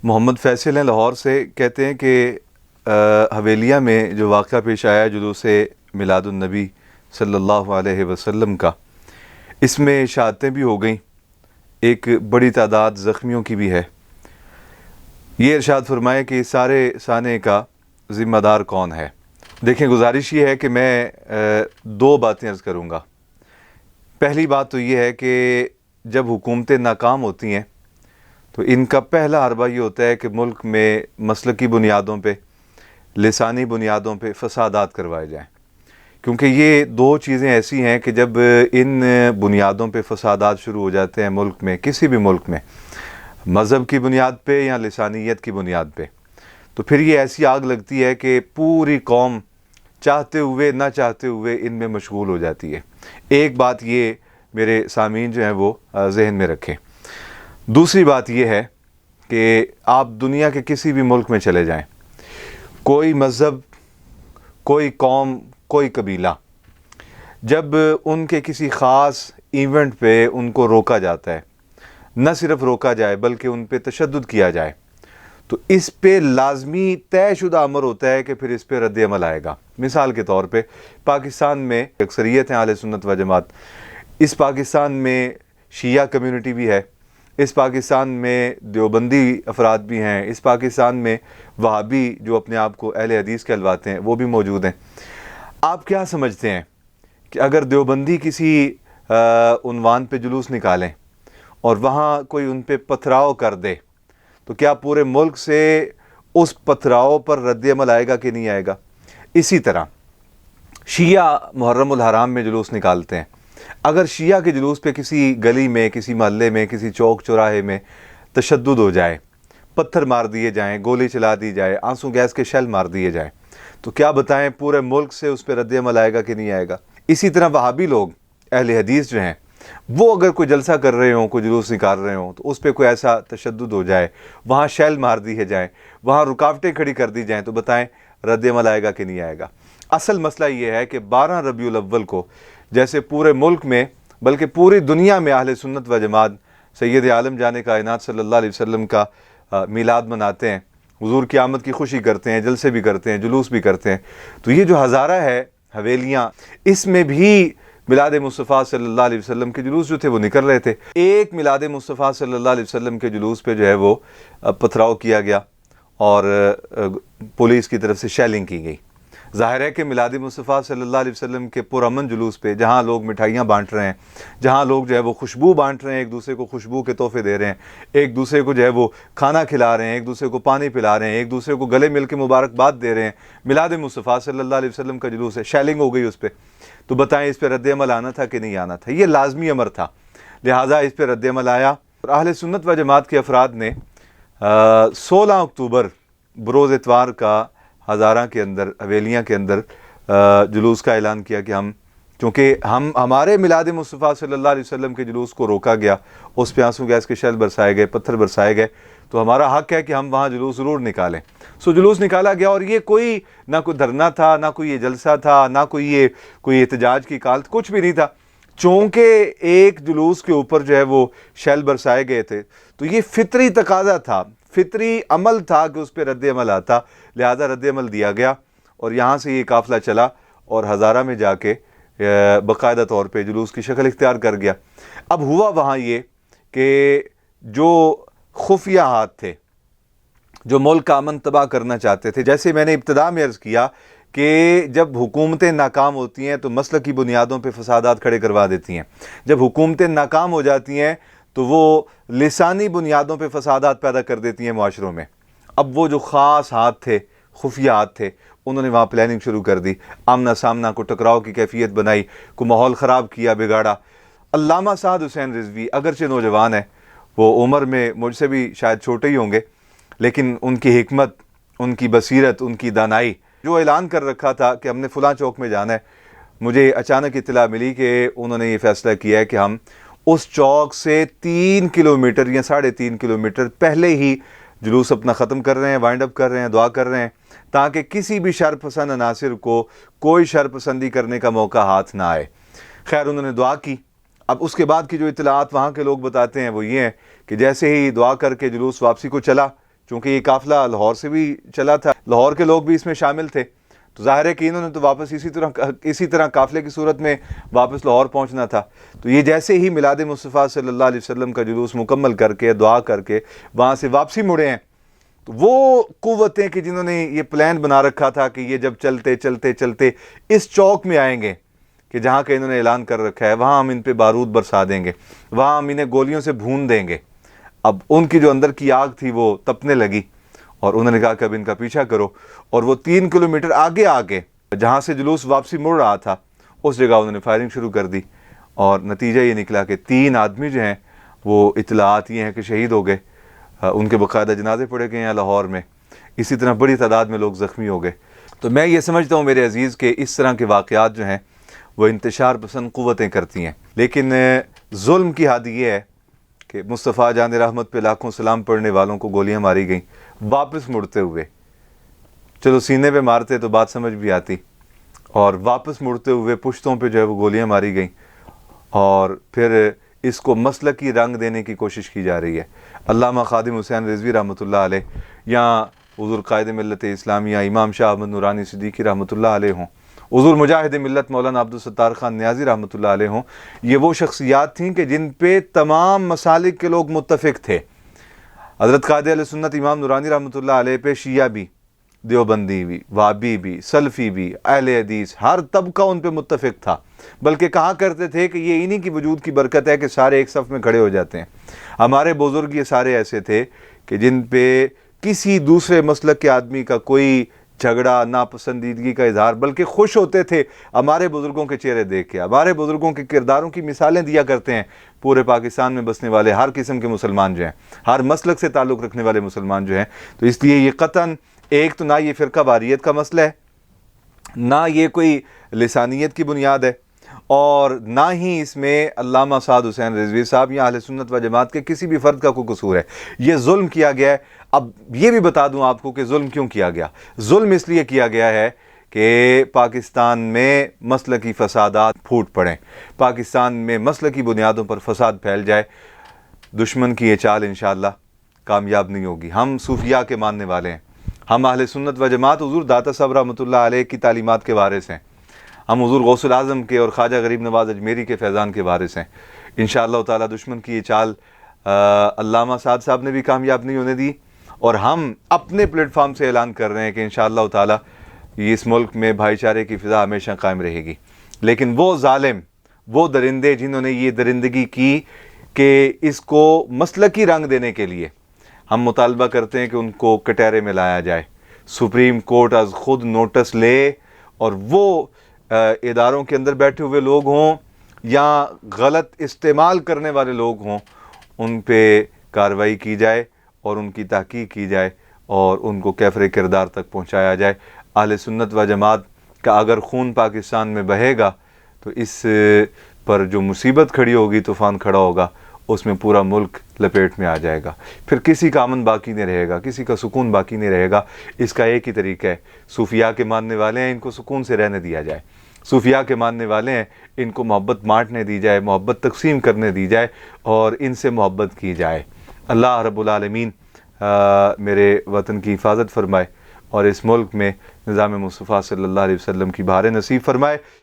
محمد فیصل ہیں لاہور سے، کہتے ہیں کہ حویلیہ میں جو واقعہ پیش آیا جلوس میلاد النبی صلی اللہ علیہ وسلم کا، اس میں شہادتیں بھی ہو گئیں، ایک بڑی تعداد زخمیوں کی بھی ہے۔ یہ ارشاد فرمائے کہ سارے سانے کا ذمہ دار کون ہے؟ دیکھیں، گزارش یہ ہے کہ میں دو باتیں عرض کروں گا۔ پہلی بات تو یہ ہے کہ جب حکومتیں ناکام ہوتی ہیں تو ان کا پہلا حربہ یہ ہوتا ہے کہ ملک میں مسلکی بنیادوں پہ، لسانی بنیادوں پہ فسادات کروائے جائیں، کیونکہ یہ دو چیزیں ایسی ہیں کہ جب ان بنیادوں پہ فسادات شروع ہو جاتے ہیں ملک میں، کسی بھی ملک میں، مذہب کی بنیاد پہ یا لسانیت کی بنیاد پہ، تو پھر یہ ایسی آگ لگتی ہے کہ پوری قوم چاہتے ہوئے نہ چاہتے ہوئے ان میں مشغول ہو جاتی ہے۔ ایک بات یہ میرے سامعین جو ہیں وہ ذہن میں رکھیں۔ دوسری بات یہ ہے کہ آپ دنیا کے کسی بھی ملک میں چلے جائیں، کوئی مذہب، کوئی قوم، کوئی قبیلہ، جب ان کے کسی خاص ایونٹ پہ ان کو روکا جاتا ہے، نہ صرف روکا جائے بلکہ ان پہ تشدد کیا جائے، تو اس پہ لازمی طے شدہ امر ہوتا ہے کہ پھر اس پہ رد عمل آئے گا۔ مثال کے طور پہ پاکستان میں اکثریت ہیں اہل سنت و جماعت، اس پاکستان میں شیعہ کمیونٹی بھی ہے، اس پاکستان میں دیوبندی افراد بھی ہیں، اس پاکستان میں وہابی جو اپنے آپ کو اہل حدیث کہلواتے ہیں وہ بھی موجود ہیں۔ آپ کیا سمجھتے ہیں کہ اگر دیوبندی کسی عنوان پہ جلوس نکالیں اور وہاں کوئی ان پہ پتھراؤ کر دے تو کیا پورے ملک سے اس پتھراؤ پر رد عمل آئے گا کہ نہیں آئے گا؟ اسی طرح شیعہ محرم الحرام میں جلوس نکالتے ہیں، اگر شیعہ کے جلوس پہ کسی گلی میں، کسی محلے میں، کسی چوک چوراہے میں تشدد ہو جائے، پتھر مار دیے جائیں، گولی چلا دی جائے، آنسو گیس کے شیل مار دیے جائیں، تو کیا بتائیں پورے ملک سے اس پہ رد عمل آئے گا کہ نہیں آئے گا؟ اسی طرح وہابی لوگ، اہل حدیث جو ہیں، وہ اگر کوئی جلسہ کر رہے ہوں، کوئی جلوس نکال رہے ہوں تو اس پہ کوئی ایسا تشدد ہو جائے، وہاں شیل مار دیے جائیں، وہاں رکاوٹیں کھڑی کر دی جائیں، تو بتائیں رد عمل آئے گا کہ نہیں آئے گا؟ اصل مسئلہ یہ ہے کہ 12 ربیع الاول کو جیسے پورے ملک میں بلکہ پوری دنیا میں اہل سنت و جماعت سید عالم جان کائنات صلی اللہ علیہ وسلم کا میلاد مناتے ہیں، حضور کی آمد کی خوشی کرتے ہیں، جلسے بھی کرتے ہیں، جلوس بھی کرتے ہیں، تو یہ جو ہزارہ ہے حویلیاں، اس میں بھی میلاد مصطفیٰ صلی اللہ علیہ وسلم کے جلوس جو تھے وہ نکل رہے تھے۔ ایک میلاد مصطفیٰ صلی اللہ علیہ وسلم کے جلوس پہ جو ہے وہ پتھراؤ کیا گیا اور پولیس کی طرف سے شیلنگ کی گئی۔ ظاہر ہے کہ میلاد مصطفیٰ صلی اللہ علیہ وسلم کے پرامن جلوس پہ، جہاں لوگ مٹھائیاں بانٹ رہے ہیں، جہاں لوگ جو ہے وہ خوشبو بانٹ رہے ہیں، ایک دوسرے کو خوشبو کے تحفے دے رہے ہیں، ایک دوسرے کو جو ہے وہ کھانا کھلا رہے ہیں، ایک دوسرے کو پانی پلا رہے ہیں، ایک دوسرے کو گلے مل کے مبارکباد دے رہے ہیں، میلاد مصطفیٰ صلی اللہ علیہ وسلم کا جلوس ہے، شیلنگ ہو گئی اس پہ، تو بتائیں اس پہ رد عمل آنا تھا کہ نہیں آنا تھا؟ یہ لازمی امر تھا، لہٰذا اس پہ رد عمل آیا۔ اور اہل سنت و جماعت کے افراد نے 16 اکتوبر بروز اتوار کا ہزارہ کے اندر، حویلیاں کے اندر جلوس کا اعلان کیا کہ چونکہ ہمارے میلاد مصطفیٰ صلی اللہ علیہ وسلم کے جلوس کو روکا گیا، اس پہ آنسو گیس کے شیل برسائے گئے، پتھر برسائے گئے، تو ہمارا حق ہے کہ ہم وہاں جلوس ضرور نکالیں۔ جلوس نکالا گیا، اور یہ کوئی نہ کوئی دھرنا تھا، نہ کوئی یہ جلسہ تھا، نہ کوئی احتجاج کی کال، کچھ بھی نہیں تھا، چونکہ ایک جلوس کے اوپر جو ہے وہ شیل برسائے گئے تھے، تو یہ فطری تقاضا تھا، فطری عمل تھا کہ اس پہ رد عمل آتا، لہذا رد عمل دیا گیا، اور یہاں سے یہ قافلہ چلا اور ہزارہ میں جا کے باقاعدہ طور پہ جلوس کی شکل اختیار کر گیا۔ اب ہوا وہاں یہ کہ جو خفیہ ہاتھ تھے، جو ملک کا امن تباہ کرنا چاہتے تھے، جیسے میں نے ابتدا میں عرض کیا کہ جب حکومتیں ناکام ہوتی ہیں تو مسلکی بنیادوں پہ فسادات کھڑے کروا دیتی ہیں، جب حکومتیں ناکام ہو جاتی ہیں تو وہ لسانی بنیادوں پہ فسادات پیدا کر دیتی ہیں معاشروں میں۔ اب وہ جو خاص ہاتھ تھے، خفیہ ہاتھ تھے، انہوں نے وہاں پلاننگ شروع کر دی، آمنا سامنا کو ٹکراؤ کی کیفیت بنائی، کو ماحول خراب کیا، بگاڑا۔ علامہ سعد حسین رضوی اگرچہ نوجوان ہیں، وہ عمر میں مجھ سے بھی شاید چھوٹے ہی ہوں گے، لیکن ان کی حکمت، ان کی بصیرت، ان کی دانائی، جو اعلان کر رکھا تھا کہ ہم نے فلاں چوک میں جانا ہے، مجھے اچانک اطلاع ملی کہ انہوں نے یہ فیصلہ کیا ہے کہ ہم اس چوک سے 3 کلومیٹر یا 3.5 کلومیٹر پہلے ہی جلوس اپنا ختم کر رہے ہیں، وائنڈ اپ کر رہے ہیں، دعا کر رہے ہیں، تاکہ کسی بھی شر پسند عناصر کو کوئی شر پسندی کرنے کا موقع ہاتھ نہ آئے۔ خیر، انہوں نے دعا کی۔ اب اس کے بعد کی جو اطلاعات وہاں کے لوگ بتاتے ہیں وہ یہ ہیں کہ جیسے ہی دعا کر کے جلوس واپسی کو چلا، چونکہ یہ قافلہ لاہور سے بھی چلا تھا، لاہور کے لوگ بھی اس میں شامل تھے، تو ظاہر ہے کہ انہوں نے تو واپس اسی طرح قافلے کی صورت میں واپس لاہور پہنچنا تھا۔ تو یہ جیسے ہی میلاد مصطفیٰ صلی اللہ علیہ وسلم کا جلوس مکمل کر کے دعا کر کے وہاں سے واپسی مڑے ہیں، تو وہ قوتیں کہ جنہوں نے یہ پلان بنا رکھا تھا کہ یہ جب چلتے چلتے چلتے اس چوک میں آئیں گے کہ جہاں کہ انہوں نے اعلان کر رکھا ہے، وہاں ہم ان پہ بارود برسا دیں گے، وہاں ہم انہیں گولیوں سے بھون دیں گے۔ اب ان کی جو اندر کی آگ تھی وہ تپنے لگی، اور انہوں نے کہا کہ اب ان کا پیچھا کرو، اور وہ 3 کلومیٹر آگے جہاں سے جلوس واپسی مڑ رہا تھا اس جگہ انہوں نے فائرنگ شروع کر دی، اور نتیجہ یہ نکلا کہ 3 آدمی جو ہیں وہ اطلاعات یہ ہیں کہ شہید ہو گئے، ان کے باقاعدہ جنازے پڑے گئے ہیں لاہور میں، اسی طرح بڑی تعداد میں لوگ زخمی ہو گئے۔ تو میں یہ سمجھتا ہوں میرے عزیز کہ اس طرح کے واقعات جو ہیں وہ انتشار پسند قوتیں کرتی ہیں، لیکن ظلم کی حد یہ ہے کہ مصطفیٰ جان رحمت پہ لاکھوں سلام پڑھنے والوں کو گولیاں ماری گئیں واپس مڑتے ہوئے۔ چلو سینے پہ مارتے تو بات سمجھ بھی آتی، اور واپس مڑتے ہوئے پشتوں پہ جو ہے وہ گولیاں ماری گئیں، اور پھر اس کو مسلکی رنگ دینے کی کوشش کی جا رہی ہے۔ علامہ خادم حسین رضوی رحمۃ اللہ علیہ، یا حضور قائد ملت اسلامیہ امام شاہ احمد نورانی صدیقی رحمۃ اللہ علیہ ہوں، حضور مجاہد ملت مولانا عبدالستار خان نیازی رحمۃ اللہ علیہ ہوں، یہ وہ شخصیات تھیں کہ جن پہ تمام مسالک کے لوگ متفق تھے۔ حضرت قائد اہل سنت امام نورانی رحمۃ اللہ علیہ پہ شیعہ بھی، دیوبندی بھی، وہابی بھی، سلفی بھی، اہل حدیث، ہر طبقہ ان پہ متفق تھا، بلکہ کہا کرتے تھے کہ یہ انہی کی وجود کی برکت ہے کہ سارے ایک صف میں کھڑے ہو جاتے ہیں۔ ہمارے بزرگ یہ سارے ایسے تھے کہ جن پہ کسی دوسرے مسلک کے آدمی کا کوئی جھگڑا، ناپسندیدگی کا اظہار، بلکہ خوش ہوتے تھے ہمارے بزرگوں کے چہرے دیکھ کے۔ ہمارے بزرگوں کے کرداروں کی مثالیں دیا کرتے ہیں پورے پاکستان میں بسنے والے ہر قسم کے مسلمان جو ہیں، ہر مسلک سے تعلق رکھنے والے مسلمان جو ہیں۔ تو اس لیے یہ قطعاً ایک تو نہ یہ فرقہ واریت کا مسئلہ ہے، نہ یہ کوئی لسانیت کی بنیاد ہے، اور نہ ہی اس میں علامہ سعد حسین رضوی صاحب یا اہل سنت و جماعت کے کسی بھی فرد کا کوئی قصور ہے۔ یہ ظلم کیا گیا ہے۔ اب یہ بھی بتا دوں آپ کو کہ ظلم کیوں کیا گیا۔ ظلم اس لیے کیا گیا ہے کہ پاکستان میں مسلکی فسادات پھوٹ پڑیں، پاکستان میں مسلکی بنیادوں پر فساد پھیل جائے۔ دشمن کی یہ چال انشاءاللہ کامیاب نہیں ہوگی۔ ہم صوفیاء کے ماننے والے ہیں، ہم اہل سنت و جماعت حضور داتا صاحب رحمۃ اللہ علیہ کی تعلیمات کے وارث ہیں، ہم حضور غوث الاعظم کے اور خواجہ غریب نواز اجمیری کے فیضان کے وارث ہیں۔ انشاءاللہ تعالی دشمن کی یہ چال علامہ سعد صاحب نے بھی کامیاب نہیں ہونے دی، اور ہم اپنے پلیٹ فارم سے اعلان کر رہے ہیں کہ انشاءاللہ تعالی اس ملک میں بھائی چارے کی فضا ہمیشہ قائم رہے گی۔ لیکن وہ ظالم، وہ درندے جنہوں نے یہ درندگی کی کہ اس کو مسلکی رنگ دینے کے لیے ہم مطالبہ کرتے ہیں کہ ان کو کٹہرے میں لایا جائے، سپریم کورٹ از خود نوٹس لے، اور وہ اداروں کے اندر بیٹھے ہوئے لوگ ہوں یا غلط استعمال کرنے والے لوگ ہوں، ان پہ کارروائی کی جائے اور ان کی تحقیق کی جائے اور ان کو کیفر کردار تک پہنچایا جائے۔ اہل سنت و جماعت کا اگر خون پاکستان میں بہے گا تو اس پر جو مصیبت کھڑی ہوگی، طوفان کھڑا ہوگا، اس میں پورا ملک لپیٹ میں آ جائے گا، پھر کسی کا امن باقی نہیں رہے گا، کسی کا سکون باقی نہیں رہے گا۔ اس کا ایک ہی طریقہ ہے، صوفیاء کے ماننے والے ہیں ان کو سکون سے رہنے دیا جائے، صوفیاء کے ماننے والے ہیں ان کو محبت بانٹنے دی جائے، محبت تقسیم کرنے دی جائے، اور ان سے محبت کی جائے۔ اللہ رب العالمین میرے وطن کی حفاظت فرمائے، اور اس ملک میں نظام مصطفیٰ صلی اللہ علیہ وسلم کی بہاریں نصیب فرمائے۔